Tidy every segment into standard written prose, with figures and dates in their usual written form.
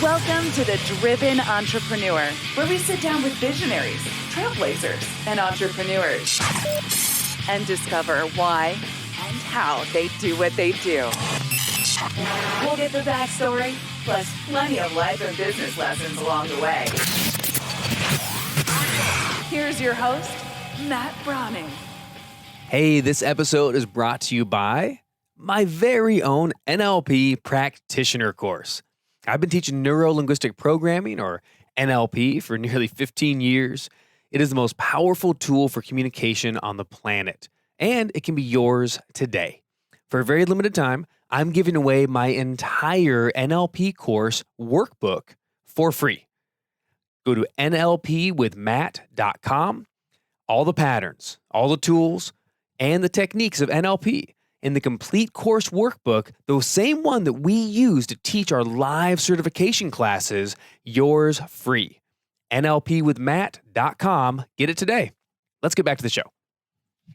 Welcome to The Driven Entrepreneur, where we sit down with visionaries, trailblazers, and entrepreneurs and discover why and how they do what they do. We'll get the backstory, plus plenty of life and business lessons along the way. Here's your host, Matt Brauning. Hey, this episode is brought to you by my very own NLP practitioner course. I've been teaching neuro-linguistic programming, or NLP, for nearly 15 years. It is the most powerful tool for communication on the planet, and it can be yours today. For a very limited time, I'm giving away my entire NLP course workbook for free. Go to nlpwithmatt.com. All the patterns, all the tools, and the techniques of NLP in the complete course workbook, the same one that we use to teach our live certification classes, yours free. nlpwithmatt.com. Get it today. Let's get back to the show.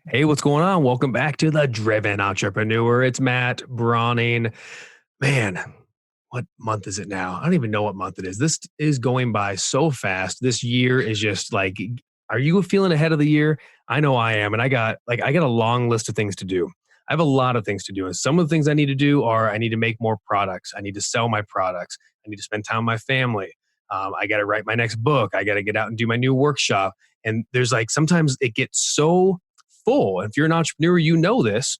Hey, what's going on? Welcome back to The Driven Entrepreneur. It's Matt Brauning. Man, what month is it now? I don't even know what month it is. This is going by so fast. This year is just like, are you feeling ahead of the year? I know I am. And I got a long list of things to do. I have a lot of things to do. And some of the things I need to do are I need to make more products. I need to sell my products. I need to spend time with my family. I got to write my next book. I got to get out and do my new workshop. And there's sometimes it gets so full. And if you're an entrepreneur, you know this.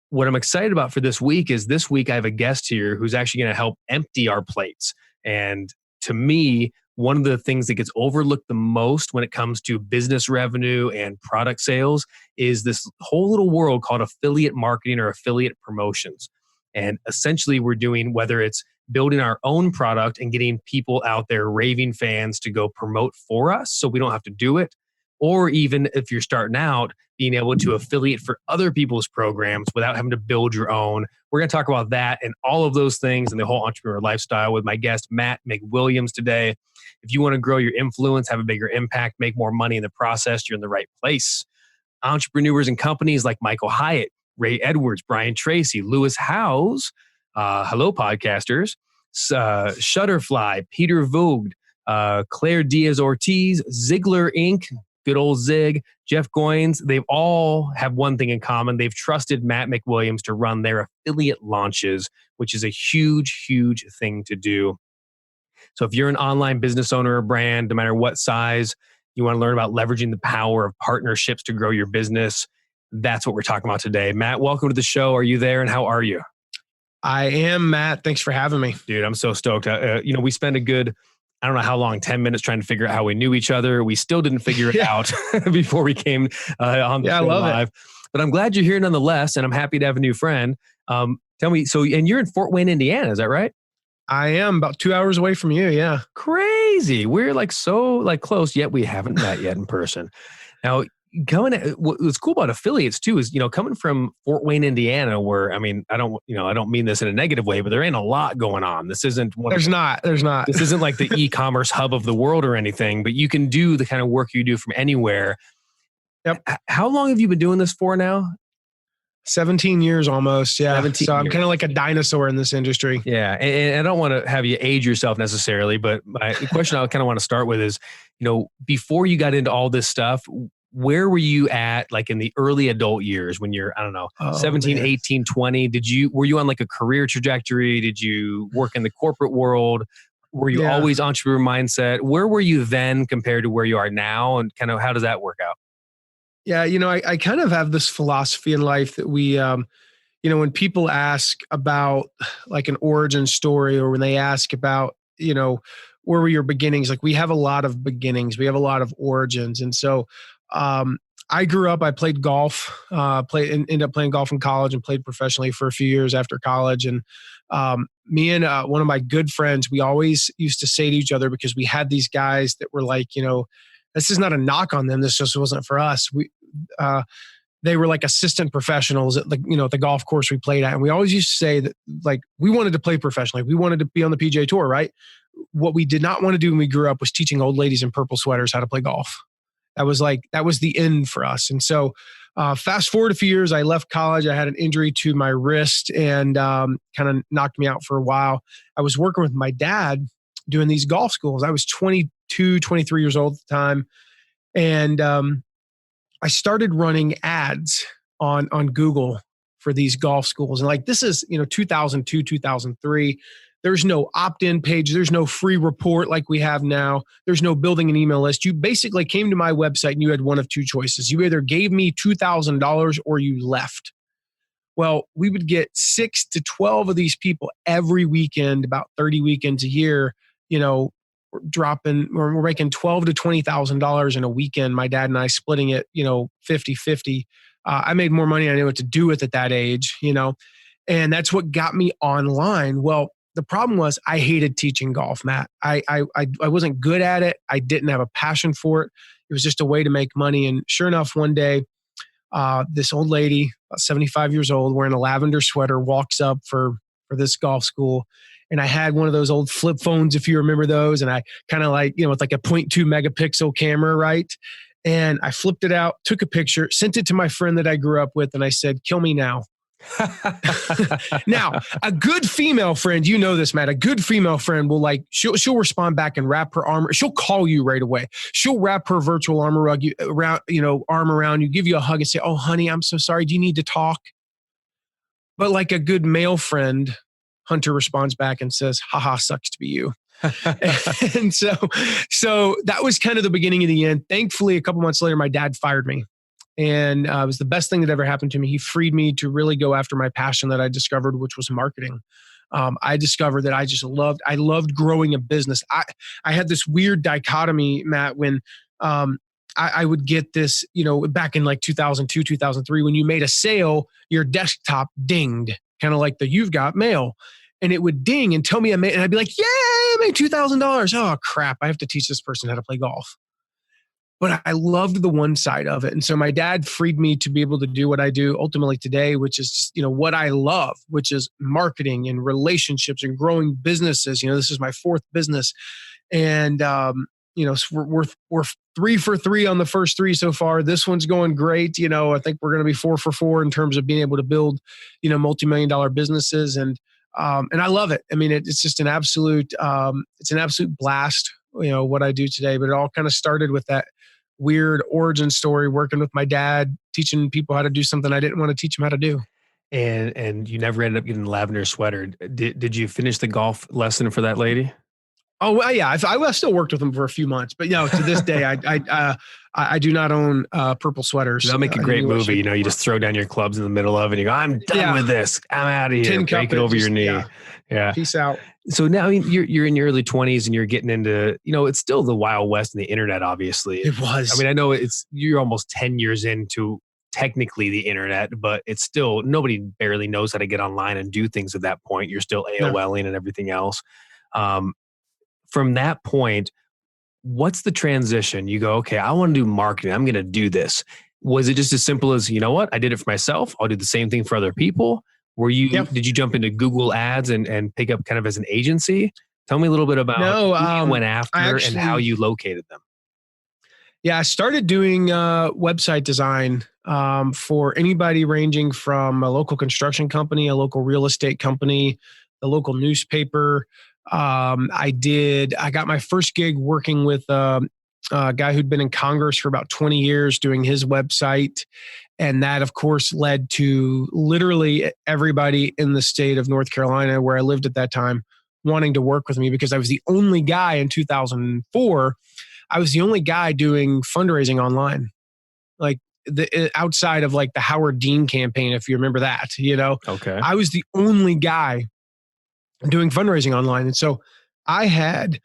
What I'm excited about for this week is this week I have a guest here who's actually going to help empty our plates. And to me, one of the things that gets overlooked the most when it comes to business revenue and product sales is this whole little world called affiliate marketing or affiliate promotions. And essentially we're doing, whether it's building our own product and getting people out there, raving fans, to go promote for us so we don't have to do it, or even if you're starting out, being able to affiliate for other people's programs without having to build your own. We're going to talk about that and all of those things and the whole entrepreneur lifestyle with my guest, Matt McWilliams, today. If you want to grow your influence, have a bigger impact, make more money in the process, you're in the right place. Entrepreneurs and companies like Michael Hyatt, Ray Edwards, Brian Tracy, Lewis Howes, hello podcasters, Shutterfly, Peter Voogd, Claire Diaz-Ortiz, Ziegler Inc., good old Zig, Jeff Goins, they've all have one thing in common. They've trusted Matt McWilliams to run their affiliate launches, which is a huge, huge thing to do. So if you're an online business owner or brand, no matter what size, you want to learn about leveraging the power of partnerships to grow your business, that's what we're talking about today. Matt, welcome to the show. Are you there and how are you? I am, Matt. Thanks for having me. Dude, I'm so stoked. We spent a good, I don't know how long, 10 minutes trying to figure out how we knew each other. We still didn't figure it out before we came on the show live. But I'm glad you're here nonetheless, and I'm happy to have a new friend. Tell me, and you're in Fort Wayne, Indiana, is that right? I am about 2 hours away from you. Yeah. Crazy. We're so close, yet we haven't met yet in person. Now, what's cool about affiliates too is, coming from Fort Wayne, Indiana, where, I don't mean this in a negative way, but there ain't a lot going on. This isn't There's not. This isn't like the e-commerce hub of the world or anything, but you can do the kind of work you do from anywhere. Yep. How long have you been doing this for now? 17 years almost. Yeah. 17 so I'm years. kind of like a dinosaur in this industry. Yeah. And I don't want to have you age yourself necessarily, but the question I kind of want to start with is, before you got into all this stuff, where were you at in the early adult years when you're, 17, man. 18, 20? Were you on a career trajectory? Did you work in the corporate world? Were you always entrepreneur mindset? Where were you then compared to where you are now? And kind of how does that work out? Yeah. I kind of have this philosophy in life that we, when people ask about an origin story, or when they ask about, where were your beginnings? We have a lot of beginnings. We have a lot of origins. And so, I grew up, I played golf, ended up playing golf in college and played professionally for a few years after college. And me and one of my good friends, we always used to say to each other, because we had these guys that were this is not a knock on them. This just wasn't for us. They were assistant professionals at the golf course we played at. And we always used to say that we wanted to play professionally. We wanted to be on the PGA Tour, right? What we did not want to do when we grew up was teaching old ladies in purple sweaters how to play golf. That was the end for us. And so fast forward a few years, I left college. I had an injury to my wrist and kind of knocked me out for a while. I was working with my dad doing these golf schools. I was 22, 23 years old at the time. And I started running ads on Google for these golf schools. And like, this is, 2002, 2003. There's no opt-in page. There's no free report like we have now. There's no building an email list. You basically came to my website and you had one of two choices. You either gave me $2,000 or you left. Well, we would get 6 to 12 of these people every weekend, about 30 weekends a year, we're making $12,000 to $20,000 in a weekend. My dad and I splitting it, 50-50. I made more money than I knew what to do with at that age, and that's what got me online. Well, the problem was I hated teaching golf, Matt. I wasn't good at it. I didn't have a passion for it. It was just a way to make money. And sure enough, one day, this old lady, about 75 years old, wearing a lavender sweater, walks up for this golf school. And I had one of those old flip phones, if you remember those. And I kind of with like a 0.2 megapixel camera, right? And I flipped it out, took a picture, sent it to my friend that I grew up with. And I said, "Kill me now." Now, a good female friend, you know this, Matt, a good female friend will she'll respond back and wrap her arm. She'll call you right away. She'll wrap her virtual arm around you, give you a hug and say, "Oh, honey, I'm so sorry. Do you need to talk?" But like a good male friend, Hunter responds back and says, "Haha, sucks to be you." And so that was kind of the beginning of the end. Thankfully, a couple months later, my dad fired me. And it was the best thing that ever happened to me. He freed me to really go after my passion that I discovered, which was marketing. I discovered that I loved growing a business. I had this weird dichotomy, Matt, when I would get this, back in like 2002, 2003, when you made a sale, your desktop dinged, kind of like the "you've got mail." And it would ding and tell me and I'd be like, "Yay, I made $2,000. Oh, crap. I have to teach this person how to play golf." But I loved the one side of it. And so my dad freed me to be able to do what I do ultimately today, which is just, what I love, which is marketing and relationships and growing businesses. This is my fourth business. And, we're 3 for 3 on the first 3 so far. This one's going great. I think we're going to be 4 for 4 in terms of being able to build, multi-million-dollar businesses. And I love it. I mean, it's just an absolute blast, what I do today. But it all kind of started with that weird origin story, working with my dad, teaching people how to do something I didn't want to teach them how to do. And you never ended up getting a lavender sweater. Did you finish the golf lesson for that lady? Oh, well, yeah. I still worked with them for a few months, but to this day, I do not own purple sweaters. That'll make a great movie. You just throw down your clubs in the middle of it and you go, "I'm done with this. I'm out of here." Break it over your knee. Yeah. Peace out. So now you're in your early 20s and you're getting into, it's still the Wild West and the internet, obviously. It was. I mean, I know you're almost 10 years into technically the internet, but it's still, nobody barely knows how to get online and do things at that point. You're still AOLing and everything else. From that point, what's the transition? You go, "Okay, I want to do marketing. I'm going to do this." Was it just as simple as, what? I did it for myself. I'll do the same thing for other people. Did you jump into Google Ads and pick up kind of as an agency? Tell me a little bit about who you went after and how you located them. Yeah, I started doing website design for anybody ranging from a local construction company, a local real estate company, a local newspaper. I got my first gig working with a guy who'd been in Congress for about 20 years doing his website. And that, of course, led to literally everybody in the state of North Carolina, where I lived at that time, wanting to work with me because I was the only guy in 2004. I was the only guy doing fundraising online, like outside of like the Howard Dean campaign, if you remember that, Okay. I was the only guy doing fundraising online. And so I had,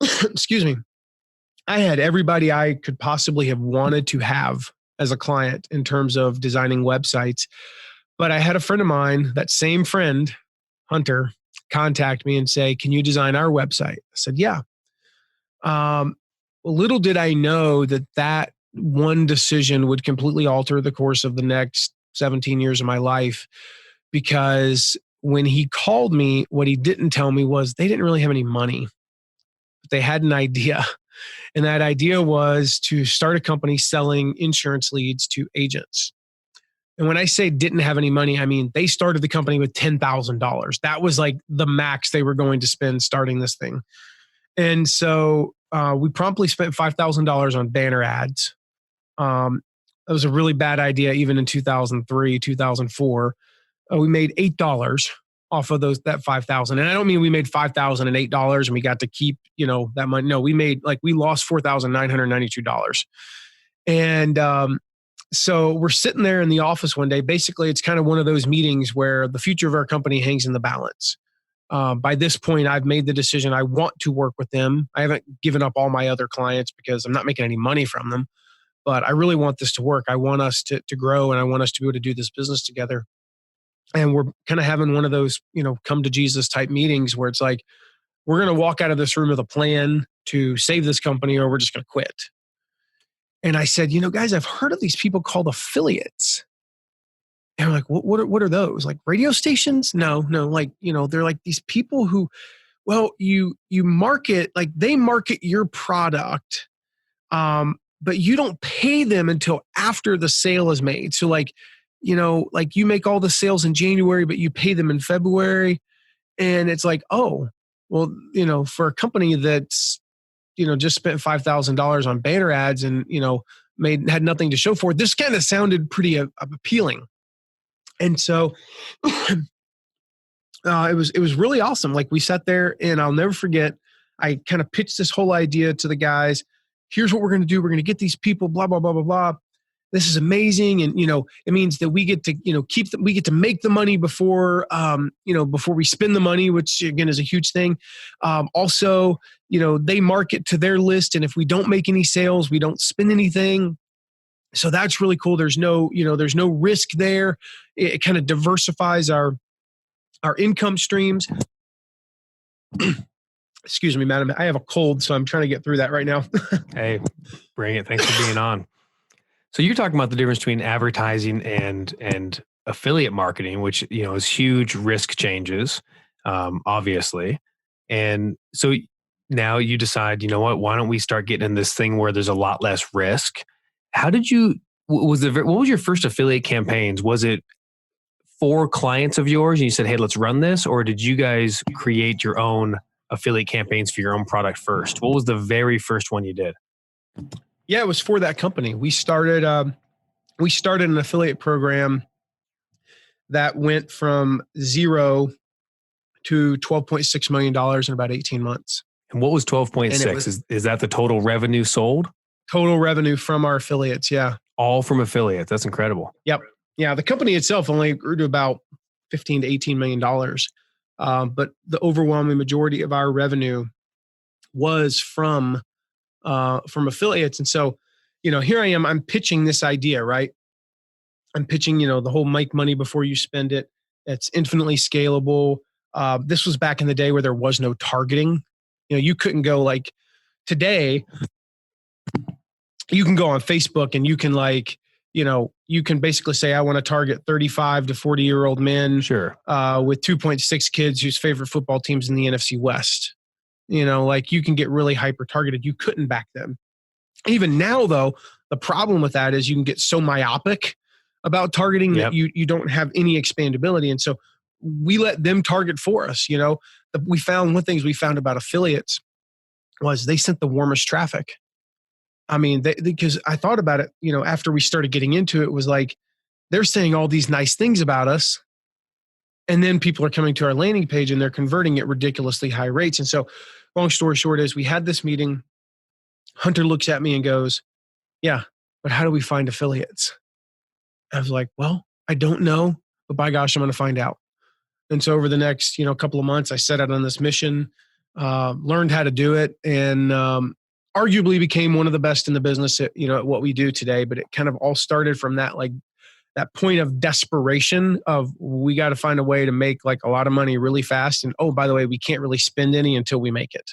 I had everybody I could possibly have wanted to have as a client in terms of designing websites. But I had a friend of mine, that same friend, Hunter, contact me and say, "Can you design our website?" I said, "Yeah." Little did I know that one decision would completely alter the course of the next 17 years of my life, because when he called me, what he didn't tell me was they didn't really have any money, but they had an idea. And that idea was to start a company selling insurance leads to agents. And when I say didn't have any money, I mean, they started the company with $10,000. That was like the max they were going to spend starting this thing. And so we promptly spent $5,000 on banner ads. That was a really bad idea, even in 2003, 2004. We made $8 off of that 5,000. And I don't mean we made $5,000 and $8 and we got to keep, that money. No, we lost $4,992. And so we're sitting there in the office one day. Basically, it's kind of one of those meetings where the future of our company hangs in the balance. By this point, I've made the decision I want to work with them. I haven't given up all my other clients because I'm not making any money from them. But I really want this to work. I want us to grow, and I want us to be able to do this business together. And we're kind of having one of those, come to Jesus type meetings where it's like, we're going to walk out of this room with a plan to save this company, or we're just going to quit. And I said, guys, I've heard of these people called affiliates. And I'm like, what are those? Like radio stations? No, they're like these people who, you market, like they market your product, but you don't pay them until after the sale is made. So like you make all the sales in January, but you pay them in February. And it's like, oh, well, for a company that's, just spent $5,000 on banner ads and, had nothing to show for it, this kind of sounded pretty appealing. And so it was really awesome. Like we sat there, and I'll never forget, I kind of pitched this whole idea to the guys. Here's what we're going to do. We're going to get these people, blah, blah, blah, blah, blah. This is amazing. And, it means that we get to, we get to make the money before, before we spend the money, which again is a huge thing. Also, they market to their list. And if we don't make any sales, we don't spend anything. So that's really cool. There's no risk there. It kind of diversifies our income streams. Excuse me, madam. I have a cold, so I'm trying to get through that right now. Hey, bring it. Thanks for being on. So you're talking about the difference between advertising and affiliate marketing, which, is huge risk changes, obviously. And so now you decide, what, why don't we start getting in this thing where there's a lot less risk? How did you, what was your first affiliate campaigns? Was it for clients of yours and you said, hey, let's run this? Or did you guys create your own affiliate campaigns for your own product first? What was the very first one you did? Yeah, it was for that company. We started an affiliate program that went from zero to $12.6 million in about 18 months. And what was 12.6? Is that the total revenue sold? Total revenue from our affiliates, yeah. All from affiliates. That's incredible. Yep. Yeah, the company itself only grew to about $15 to $18 million. But the overwhelming majority of our revenue was from affiliates. And so, here I am, I'm pitching this idea, right? I'm pitching, the whole make money before you spend it. It's infinitely scalable. This was back in the day where there was no targeting. You couldn't go like today. You can go on Facebook and you can you can basically say, I want to target 35 to 40-year-old men. Sure. With 2.6 kids whose favorite football team's in the NFC West. You can get really hyper targeted. You couldn't back then. Even now, though, the problem with that is you can get so myopic about targeting that you don't have any expandability. And so we let them target for us. One things we found about affiliates was they sent the warmest traffic. I mean, because I thought about it, after we started getting into it, was like, they're saying all these nice things about us. And then people are coming to our landing page and they're converting at ridiculously high rates. And so long story short is we had this meeting. Hunter looks at me and goes, yeah, but how do we find affiliates? I was like, well, I don't know, but by gosh, I'm going to find out. And so over the next, couple of months, I set out on this mission, learned how to do it, and arguably became one of the best in the business at, at what we do today. But it kind of all started from that, that point of desperation of we got to find a way to make like a lot of money really fast. And oh, by the way, we can't really spend any until we make it.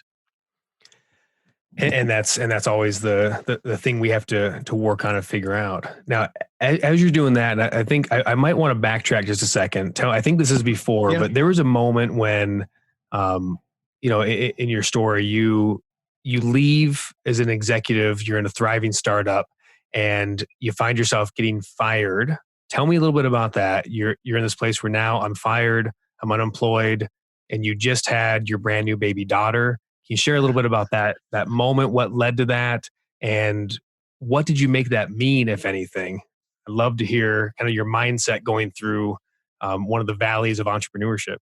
And that's always the thing we have to work on and figure out. Now, as you're doing that, I think I might want to backtrack just a second. I think this is before, but there was a moment when, in your story, you you leave as an executive, you're in a thriving startup, and you find yourself getting fired. Tell me a little bit about that. You're in this place where now I'm fired, I'm unemployed, and you just had your brand new baby daughter. Can you share a little bit about that moment, what led to that, and what did you make that mean, if anything? I'd love to hear kind of your mindset going through one of the valleys of entrepreneurship.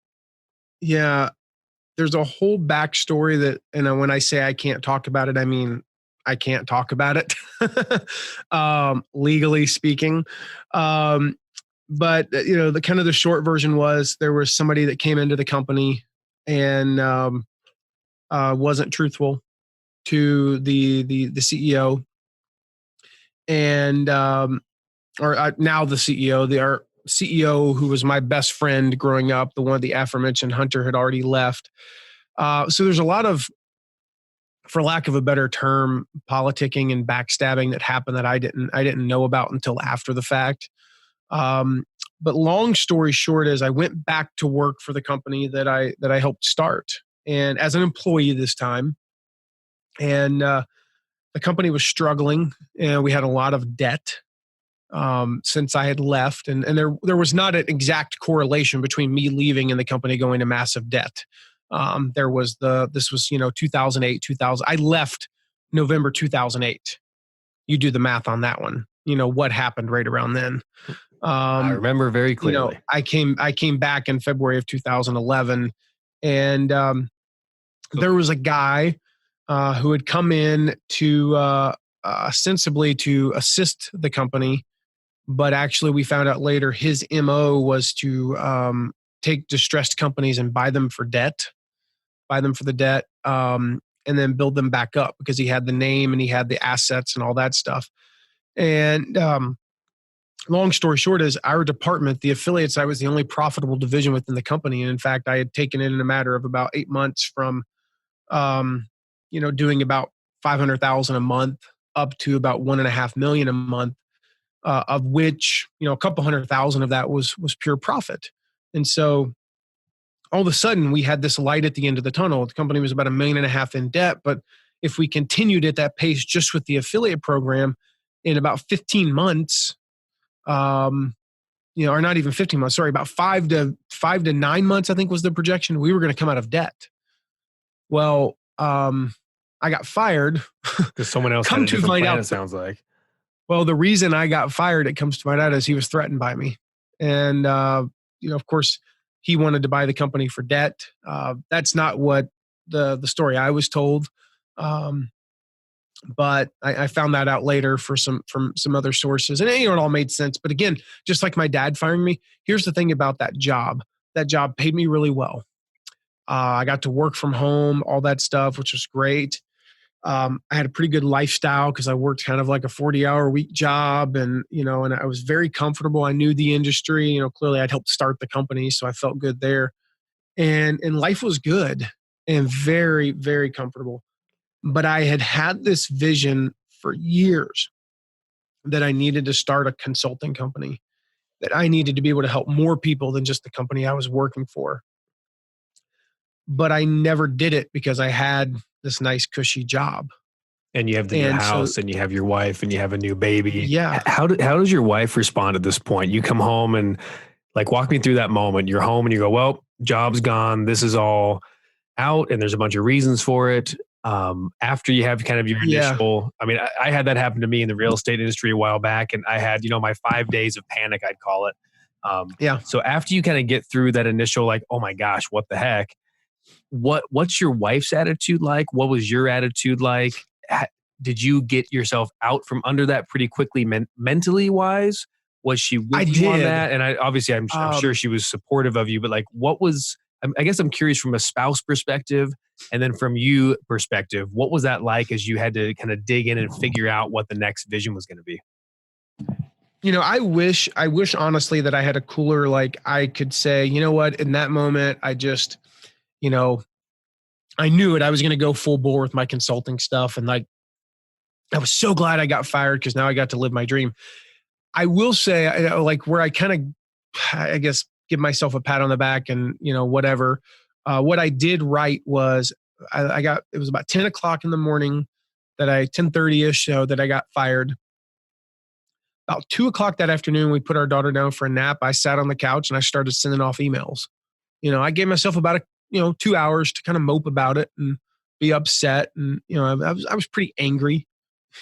Yeah, there's a whole backstory that, and when I say I can't talk about it, I mean I can't talk about it, legally speaking. Um, but the kind of the short version was there was somebody that came into the company and wasn't truthful to the CEO and now the CEO, our CEO who was my best friend growing up, the one the aforementioned Hunter had already left. So there's a lot of, for lack of a better term, politicking and backstabbing that happened that I didn't know about until after the fact. But long story short is I went back to work for the company that I helped start, and as an employee this time. And the company was struggling, and we had a lot of debt since I had left, and there was not an exact correlation between me leaving and the company going to massive debt. This was 2008, 2000. I left November 2008. You do the math on that one. What happened right around then. I remember very clearly. I came back in February of 2011, and there was a guy who had come in to ostensibly to assist the company, but actually we found out later his MO was to take distressed companies and buy them for the debt, and then build them back up because he had the name and he had the assets and all that stuff. And long story short is our department, the affiliates, I was the only profitable division within the company. And in fact, I had taken it in a matter of about 8 months from, doing about 500,000 a month up to about 1.5 million a month, of which, a couple 100,000 of that was pure profit. And so all of a sudden we had this light at the end of the tunnel. The company was about 1.5 million in debt, but if we continued at that pace just with the affiliate program, in about 15 months, or not even 15 months, sorry, about 5 to 9 months, I think was the projection, we were going to come out of debt. Well, I got fired. Because someone else had a different plan, it sounds like. Well, the reason I got fired, it comes to find out, is he was threatened by me. And, of course, he wanted to buy the company for debt. That's not what the story I was told. But I found that out later from some other sources. And it all made sense. But again, just like my dad firing me, here's the thing about that job. That job paid me really well. I got to work from home, all that stuff, which was great. I had a pretty good lifestyle because I worked kind of like a 40-hour week job, and and I was very comfortable. I knew the industry. Clearly I'd helped start the company, so I felt good there, and life was good and very, very comfortable. But I had this vision for years that I needed to start a consulting company, that I needed to be able to help more people than just the company I was working for. But I never did it because I had this nice cushy job. And you have the new house, and you have your wife, and you have a new baby. Yeah. How does your wife respond at this point? You come home and walk me through that moment. You're home and you go, well, job's gone. This is all out, and there's a bunch of reasons for it. After you have kind of your initial, I mean, I had that happen to me in the real estate industry a while back, and I had, my 5 days of panic, I'd call it. So after you kind of get through that initial, oh my gosh, what the heck? What's your wife's attitude like? What was your attitude like? Did you get yourself out from under that pretty quickly mentally wise? Was she with you on that? And I'm sure she was supportive of you, but what was, I guess I'm curious from a spouse perspective, and then from you perspective, what was that like as you had to kind of dig in and figure out what the next vision was going to be? I wish honestly that I had a cooler, I could say, you know what, in that moment, I just, I knew it. I was going to go full bore with my consulting stuff. And I was so glad I got fired because now I got to live my dream. I will say, where I kind of, I guess, give myself a pat on the back and, whatever. What I did right was it was about 10 o'clock in the morning 10:30-ish, so that I got fired. About 2 o'clock that afternoon, we put our daughter down for a nap. I sat on the couch and I started sending off emails. I gave myself about 2 hours to kind of mope about it and be upset. And, I was pretty angry,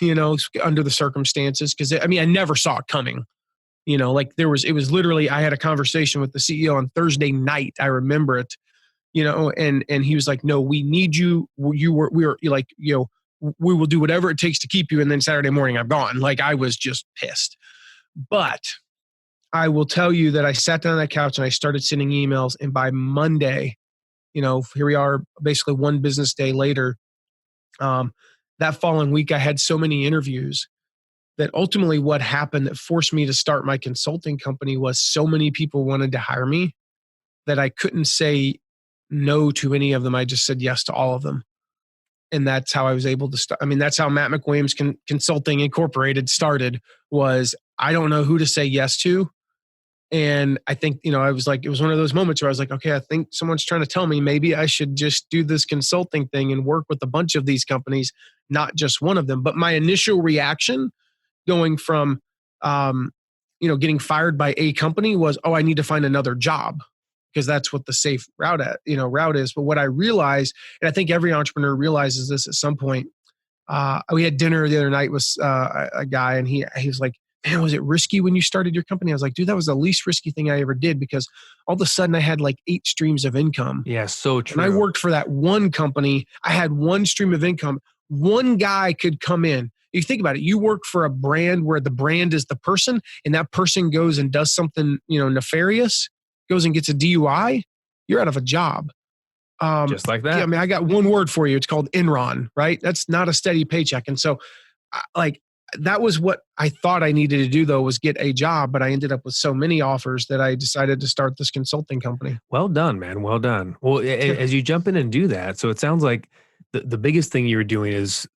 under the circumstances. Cause I never saw it coming, it was literally, I had a conversation with the CEO on Thursday night. I remember it, and he was like, no, we need you. We will do whatever it takes to keep you. And then Saturday morning, I'm gone. Like, I was just pissed. But I will tell you that I sat down on that couch and I started sending emails. And by Monday, here we are, basically one business day later. That following week, I had so many interviews that ultimately what happened that forced me to start my consulting company was so many people wanted to hire me that I couldn't say no to any of them. I just said yes to all of them. And that's how I was able to start. That's how Matt McWilliams Consulting Incorporated started, was I don't know who to say yes to. And I think, I was like, it was one of those moments where I was like, okay, I think someone's trying to tell me maybe I should just do this consulting thing and work with a bunch of these companies, not just one of them. But my initial reaction going from, getting fired by a company was, oh, I need to find another job, because that's what the safe route is. But what I realized, and I think every entrepreneur realizes this at some point, we had dinner the other night with a guy, and he was like, man, was it risky when you started your company? I was like, dude, that was the least risky thing I ever did, because all of a sudden I had like 8 streams of income. Yeah, so true. And I worked for that one company. I had one stream of income. One guy could come in. You think about it. You work for a brand where the brand is the person, and that person goes and does something, nefarious, goes and gets a DUI, you're out of a job. Just like that. Yeah, I got one word for you. It's called Enron, right? That's not a steady paycheck. And so that was what I thought I needed to do, though, was get a job. But I ended up with so many offers that I decided to start this consulting company. Well done, man. Well done. Well, as you jump in and do that, so it sounds like the biggest thing you're doing is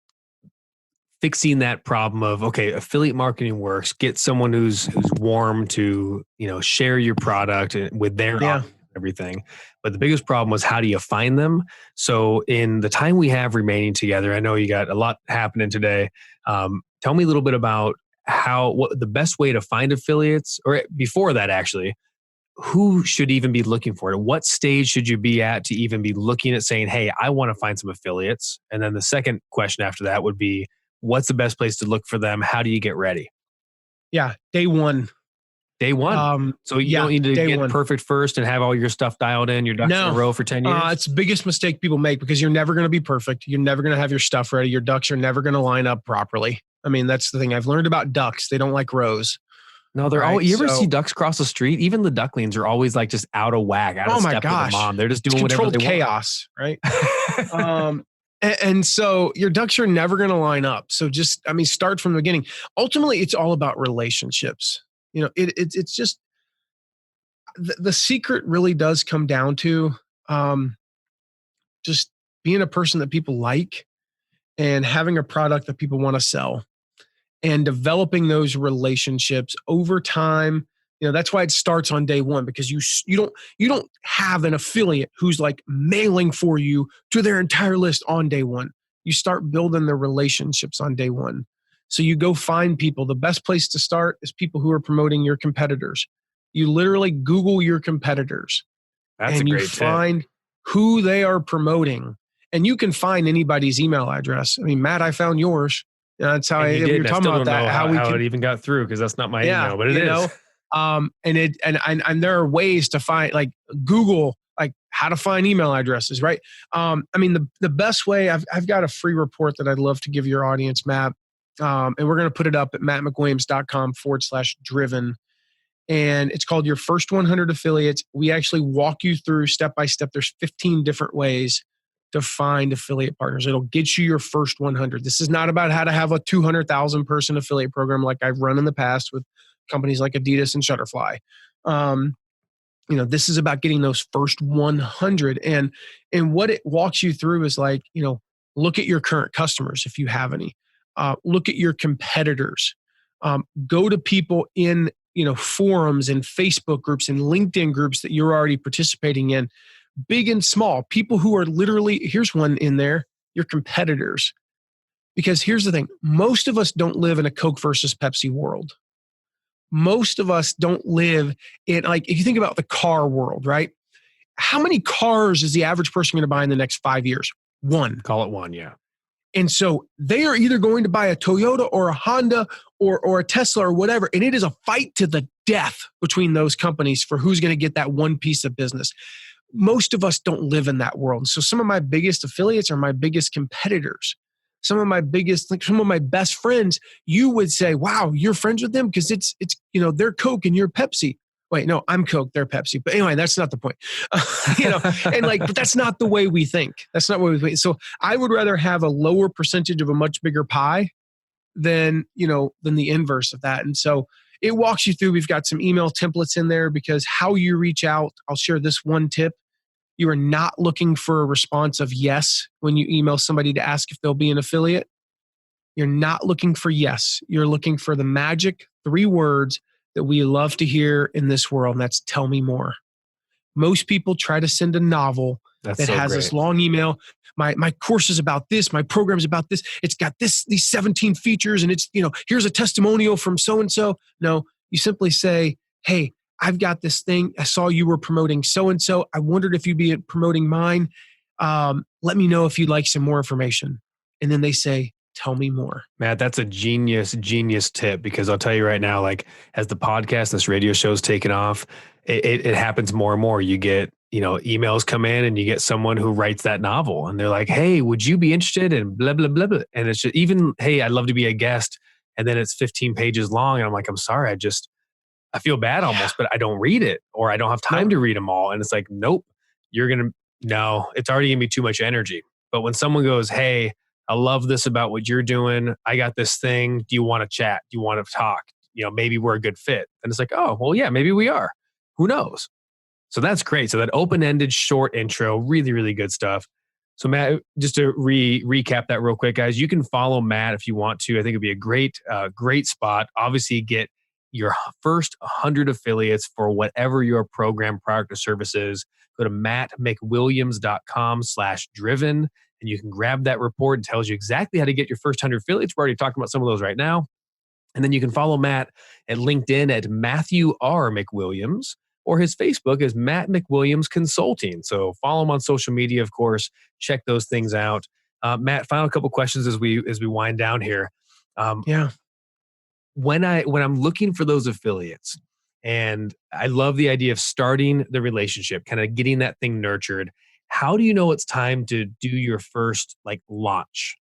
fixing that problem of, okay, affiliate marketing works. Get someone who's warm to, share your product with their everything. But the biggest problem was, how do you find them? So in the time we have remaining together, I know you got a lot happening today. Tell me a little bit about what the best way to find affiliates, or before that, actually, who should even be looking for it? What stage should you be at to even be looking at saying, hey, I want to find some affiliates? And then the second question after that would be, what's the best place to look for them? How do you get ready? Yeah, day one. Day one. So you don't need to get perfect first and have all your stuff dialed in, your ducks in a row for 10 years? It's the biggest mistake people make, because you're never going to be perfect. You're never going to have your stuff ready. Your ducks are never going to line up properly. That's the thing I've learned about ducks. They don't like rows. No, they're all. You ever see ducks cross the street? Even the ducklings are always like just out of whack, out of step with the mom. They're just doing whatever they chaos, want. Right? And so your ducks are never going to line up. So just, start from the beginning. Ultimately, it's all about relationships. It's just, the secret really does come down to just being a person that people like, and having a product that people want to sell, and developing those relationships over time. That's why it starts on day one, because you don't have an affiliate who's like mailing for you to their entire list on day one. You start building the relationships on day one. So you go find people. The best place to start is people who are promoting your competitors. You literally Google your competitors. That's and a great you find tip. Who they are promoting. And you can find anybody's email address. Matt, I found yours. That's how you're talking about that. How it even got through, because that's not my email, but it is. And there are ways to find, like Google, like how to find email addresses, right? The best way, I've got a free report that I'd love to give your audience, Matt. And we're going to put it up at mattmcwilliams.com/driven. And it's called Your First 100 Affiliates. We actually walk you through step by step. There's 15 different ways to find affiliate partners. It'll get you your first 100. This is not about how to have a 200,000 person affiliate program like I've run in the past with companies like Adidas and Shutterfly. This is about getting those first 100. And what it walks you through is like, look at your current customers if you have any. Look at your competitors. Go to people in forums and Facebook groups and LinkedIn groups that you're already participating in. big and small, people who are literally, here's one in there, your competitors. Because here's the thing, most of us don't live in a Coke versus Pepsi world. Most of us don't live in, like, if you think about the car world, right? How many cars is the average person going to buy in the next 5 years? One. Call it one, yeah. And so they are either going to buy a Toyota or a Honda or a Tesla or whatever. And it is a fight to the death between those companies for who's going to get that one piece of business. Most of us don't live in that world. So some of my biggest affiliates are my biggest competitors. Some of my best friends, you would say, wow, you're friends with them because it's they're Coke and you're Pepsi. Wait, no, I'm Coke, they're Pepsi. But anyway, that's not the point. But that's not the way we think. That's not what we think. So I would rather have a lower percentage of a much bigger pie than the inverse of that. And so it walks you through. We've got some email templates in there because how you reach out, I'll share this one tip. You are not looking for a response of yes when you email somebody to ask if they'll be an affiliate. You're not looking for yes. You're looking for the magic 3 words that we love to hear in this world, and that's tell me more. Most people try to send a novel that has this long email. My course is about this. My program is about this. It's got these 17 features, and it's, here's a testimonial from so-and-so. No, you simply say, hey, I've got this thing. I saw you were promoting so-and-so. I wondered if you'd be promoting mine. Let me know if you'd like some more information. And then they say, tell me more. Matt, that's a genius tip, because I'll tell you right now, like, as the podcast, this radio show's taken off, it happens more and more. You get, emails come in and you get someone who writes that novel and they're like, hey, would you be interested in blah, blah, blah, blah. And it's just even, hey, I'd love to be a guest. And then it's 15 pages long. And I'm like, I'm sorry. I feel bad almost, but I don't read it, or I don't have time to read them all. And it's like, nope, no, it's already gonna be too much energy. But when someone goes, hey, I love this about what you're doing. I got this thing. Do you want to chat? Do you want to talk? Maybe we're a good fit. And it's like, oh, well, yeah, maybe we are. Who knows? So that's great. So that open-ended short intro, really, really good stuff. So Matt, just to recap that real quick, guys, you can follow Matt if you want to. I think it'd be a great spot. Obviously, get your first 100 affiliates for whatever your program, product, or service is. Go to mattmcwilliams.com/driven, and you can grab that report. It tells you exactly how to get your first 100 affiliates. We're already talking about some of those right now. And then you can follow Matt at LinkedIn at Matthew R. McWilliams, or his Facebook is Matt McWilliams Consulting. So follow him on social media, of course. Check those things out. Matt, final couple questions as we wind down here. When I'm looking for those affiliates, and I love the idea of starting the relationship, kind of getting that thing nurtured, how do you know it's time to do your first launch?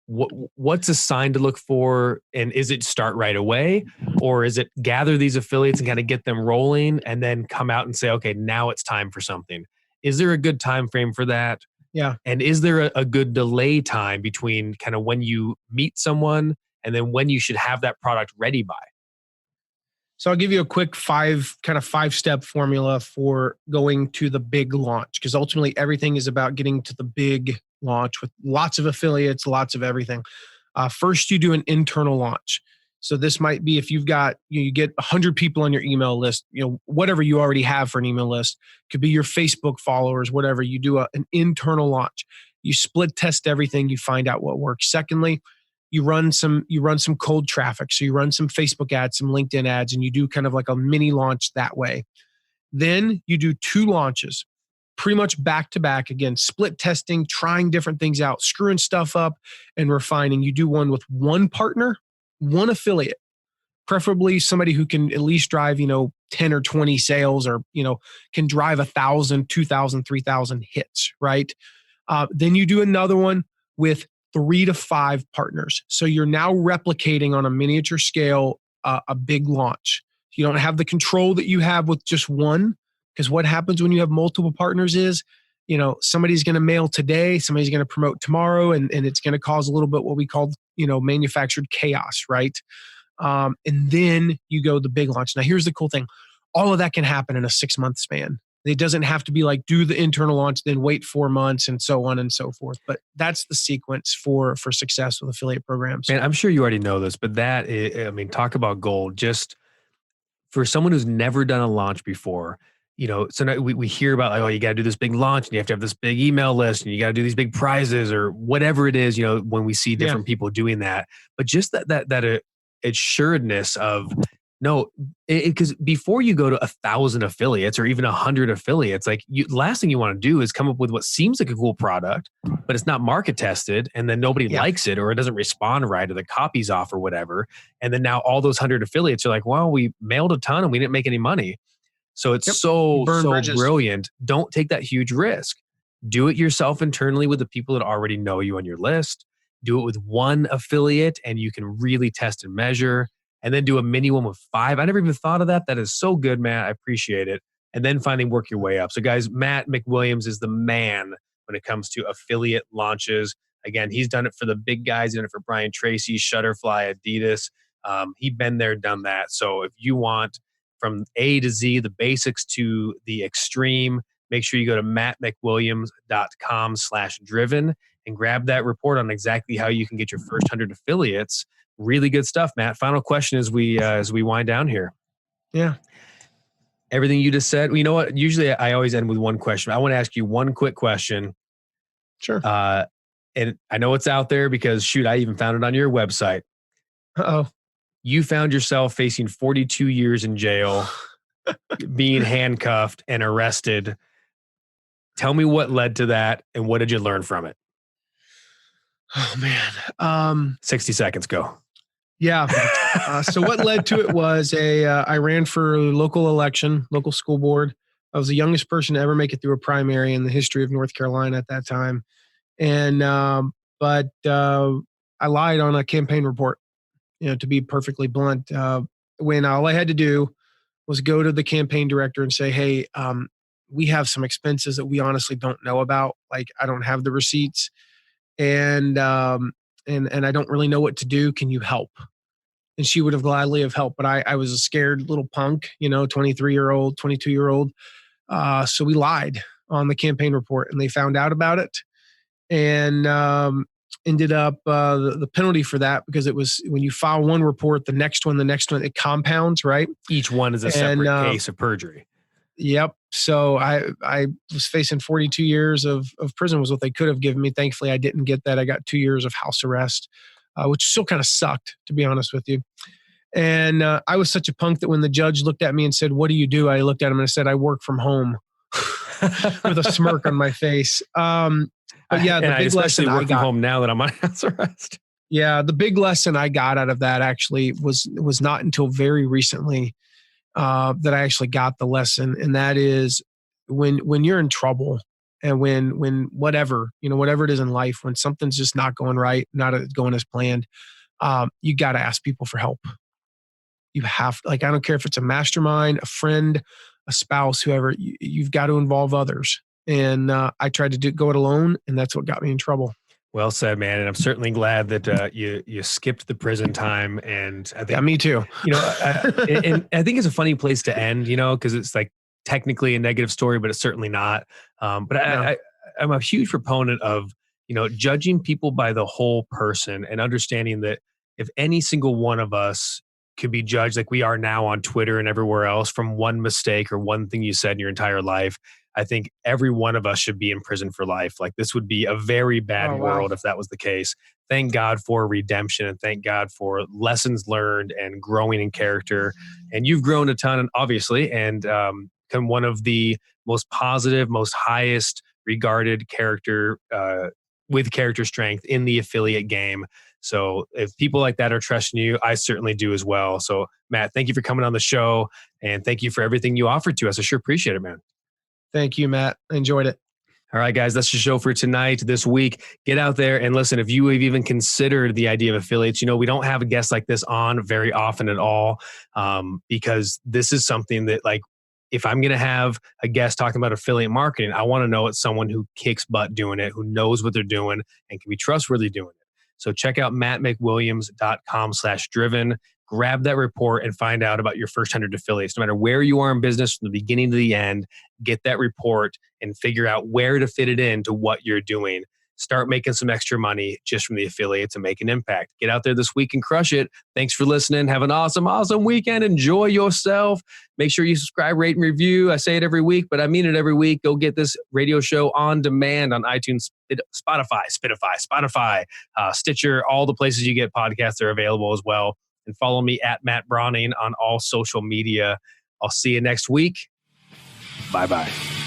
What's a sign to look for? And is it start right away, or is it gather these affiliates and kind of get them rolling and then come out and say, okay, now it's time for something? Is there a good time frame for that? Yeah. And is there a good delay time between kind of when you meet someone and then when you should have that product ready by? So I'll give you a quick 5-step formula for going to the big launch, because ultimately everything is about getting to the big launch with lots of affiliates, lots of everything. First, you do an internal launch. So this might be if you've got, you get 100 people on your email list, whatever you already have for an email list, could be your Facebook followers, whatever. You do an internal launch. You split test everything. You find out what works. Secondly, you run some cold traffic. So you run some Facebook ads, some LinkedIn ads, and you do kind of like a mini launch that way. Then you do 2 launches, pretty much back to back. Again, split testing, trying different things out, screwing stuff up and refining. You do one with one partner, one affiliate, preferably somebody who can at least drive, 10 or 20 sales, or, can drive 1,000, 2,000, 3,000 hits, right? Then you do another one with 3 to 5 partners. So you're now replicating on a miniature scale a big launch. You don't have the control that you have with just one, because what happens when you have multiple partners is, somebody's going to mail today, somebody's going to promote tomorrow, and it's going to cause a little bit what we call, manufactured chaos, right? And then you go the big launch. Now, here's the cool thing. All of that can happen in a 6-month span. It doesn't have to be like do the internal launch, then wait 4 months and so on and so forth. But that's the sequence for success with affiliate programs. Man, I'm sure you already know this, but that is, talk about gold. Just for someone who's never done a launch before, so now we hear about like, oh, you got to do this big launch and you have to have this big email list and you got to do these big prizes or whatever it is, when we see different people doing that, but just that assuredness of no, because before you go to 1,000 affiliates or even 100 affiliates, like last thing you want to do is come up with what seems like a cool product, but it's not market tested. And then nobody likes it or it doesn't respond right or the copy's off or whatever. And then now all those 100 affiliates are like, well, we mailed a ton and we didn't make any money. So it's so brilliant. Don't take that huge risk. Do it yourself internally with the people that already know you on your list. Do it with one affiliate and you can really test and measure. And then do a mini one with 5. I never even thought of that. That is so good, Matt. I appreciate it. And then finally work your way up. So guys, Matt McWilliams is the man when it comes to affiliate launches. Again, he's done it for the big guys. He's done it for Brian Tracy, Shutterfly, Adidas. He's been there, done that. So if you want from A to Z, the basics to the extreme, make sure you go to mattmcwilliams.com/driven and grab that report on exactly how you can get your first 100 affiliates. Really good stuff, Matt. Final question as we wind down here. Yeah. Everything you just said. Well, you know what? Usually I always end with one question. I want to ask you one quick question. Sure. And I know it's out there because shoot, I even found it on your website. Uh-oh. You found yourself facing 42 years in jail, being handcuffed and arrested. Tell me what led to that and what did you learn from it? Oh man. 60 seconds, go. Yeah. So what led to it was I ran for a local school board. I was the youngest person to ever make it through a primary in the history of North Carolina at that time. And, but I lied on a campaign report, to be perfectly blunt, when all I had to do was go to the campaign director and say, hey, we have some expenses that we honestly don't know about. Like I don't have the receipts and I don't really know what to do. Can you help? And she would have gladly have helped, but I was a scared little punk, 23-year-old, 22-year-old. So we lied on the campaign report and they found out about it and ended up the penalty for that because it was when you file one report, the next one, it compounds, right? Each one is a separate case of perjury. Yep. So I was facing 42 years of prison was what they could have given me. Thankfully, I didn't get that. I got 2 years of house arrest, which still kind of sucked, to be honest with you. And I was such a punk that when the judge looked at me and said, what do you do? I looked at him and I said, I work from home with a smirk on my face. But yeah, the big lesson I got from home now that I'm on house arrest. Yeah. The big lesson I got out of that actually was not until very recently that I actually got the lesson. And that is when you're in trouble and when whatever it is in life, when something's just not going right, not going as planned, you got to ask people for help. You have, I don't care if it's a mastermind, a friend, a spouse, whoever, you've got to involve others. And I tried to go it alone, and that's what got me in trouble. Well said, man. And I'm certainly glad that you skipped the prison time. And I think, me too. And I think it's a funny place to end, because it's like technically a negative story, but it's certainly not. But I'm a huge proponent of, judging people by the whole person and understanding that if any single one of us could be judged like we are now on Twitter and everywhere else from one mistake or one thing you said in your entire life, I think every one of us should be in prison for life. Like this would be a very bad world if that was the case. Thank God for redemption and thank God for lessons learned and growing in character. And you've grown a ton, obviously, and become one of the most positive, most highest regarded character with character strength in the affiliate game. So if people like that are trusting you, I certainly do as well. So Matt, thank you for coming on the show and thank you for everything you offered to us. I sure appreciate it, man. Thank you, Matt. I enjoyed it. All right, guys, that's the show for tonight, this week. Get out there and listen. If you have even considered the idea of affiliates, we don't have a guest like this on very often at all because this is something that if I'm going to have a guest talking about affiliate marketing, I want to know it's someone who kicks butt doing it, who knows what they're doing and can be trustworthy doing it. So check out mattmcwilliams.com/driven. Grab that report and find out about your first 100 affiliates. No matter where you are in business from the beginning to the end, get that report and figure out where to fit it into what you're doing. start making some extra money just from the affiliates and make an impact. Get out there this week and crush it. Thanks for listening. Have an awesome, awesome weekend. Enjoy yourself. Make sure you subscribe, rate, and review. I say it every week, but I mean it every week. Go get this radio show on demand on iTunes, Spotify, Stitcher, all the places you get podcasts are available as well. And follow me at Matt Brauning on all social media. I'll see you next week. Bye-bye.